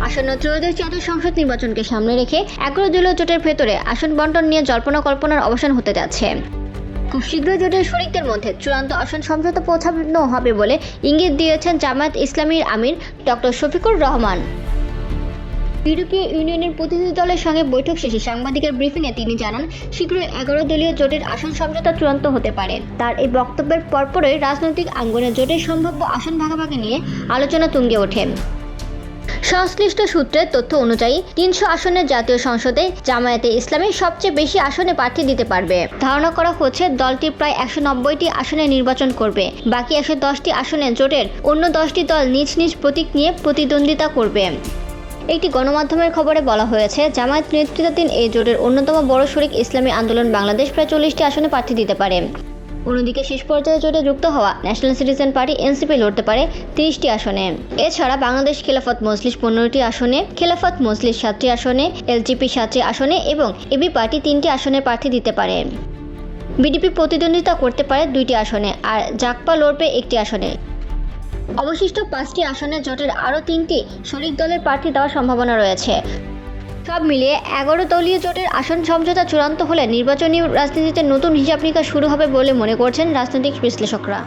আসন্ন ত্রয়োদশ জাতীয় সংসদ নির্বাচনকে সামনে রেখে 11 দলীয় জোটের ভেতরে আসন বণ্টন নিয়ে জল্পনা কল্পনার অবসান হতে যাচ্ছে। খুব শীঘ্রই জোটের শরিকদের মধ্যে চূড়ান্ত আসন সমঝোতা পৌঁছানো হবে বলে ইঙ্গিত দিয়েছেন জামায়াত ইসলামীর আমির ডক্টর শফিকুর রহমান। ইউরোপীয় ইউনিয়নের প্রতিনিধি দলের সঙ্গে বৈঠক শেষে সাংবাদিকের ব্রিফিংয়ে তিনি জানান, শীঘ্রই 11 দলীয় জোটের আসন সমঝোতা চূড়ান্ত হতে পারে। তার এই বক্তব্যের পরপরই রাজনৈতিক আঙ্গনে জোটের সম্ভাব্য আসন ভাগাভাগি নিয়ে আলোচনা তুঙ্গে ওঠে। সংশ্লিষ্ট সূত্রের তথ্য অনুযায়ী 300 আসনের জাতীয় সংসদে জামায়াতে ইসলামী সবচেয়ে বেশি আসনে প্রার্থী দিতে পারবে। ধারণা করা হচ্ছে দলটি প্রায় 190টি আসনে নির্বাচন করবে। বাকি 110টি আসনে জোটের অন্য 10টি দল নিজ নিজ প্রতীক নিয়ে প্রতিদ্বন্দ্বিতা করবে। একটি গণমাধ্যমের খবরে বলা হয়েছে, জামায়াত নেতৃত্বাধীন এই জোটের অন্যতম বড় শরিক ইসলামী আন্দোলন বাংলাদেশ প্রায় 40টি আসনে প্রার্থী দিতে পারে। অন্যদিকে শেষ পর্যায়ে জোটে যুক্ত হওয়া ন্যাশনাল সিটিজেন পার্টি এনসিপি লড়তে পারে 30টি আসনে। এছাড়া বাংলাদেশ খেলাফত মজলিস 15টি আসনে, খেলাফত মজলিস 7টি আসনে, এলজিপি 7টি আসনে এবং এবি পার্টি 3টি আসনে প্রার্থী দিতে পারে। বিডিপি প্রতিদ্বন্দ্বিতা করতে পারে 2টি আসনে, আর জাকপা লড়বে 1টি আসনে। অবশিষ্ট 5টি আসনে জোটের আরও 3টি শরিক দলের প্রার্থী দেওয়ার সম্ভাবনা রয়েছে। সব মিলিয়ে 11 দলীয় জোটের আসন সমঝোতা চূড়ান্ত হলে নির্বাচনী রাজনীতিতে নতুন হিসাব নিকাশ শুরু হবে বলে মনে করছেন রাজনৈতিক বিশ্লেষকরা।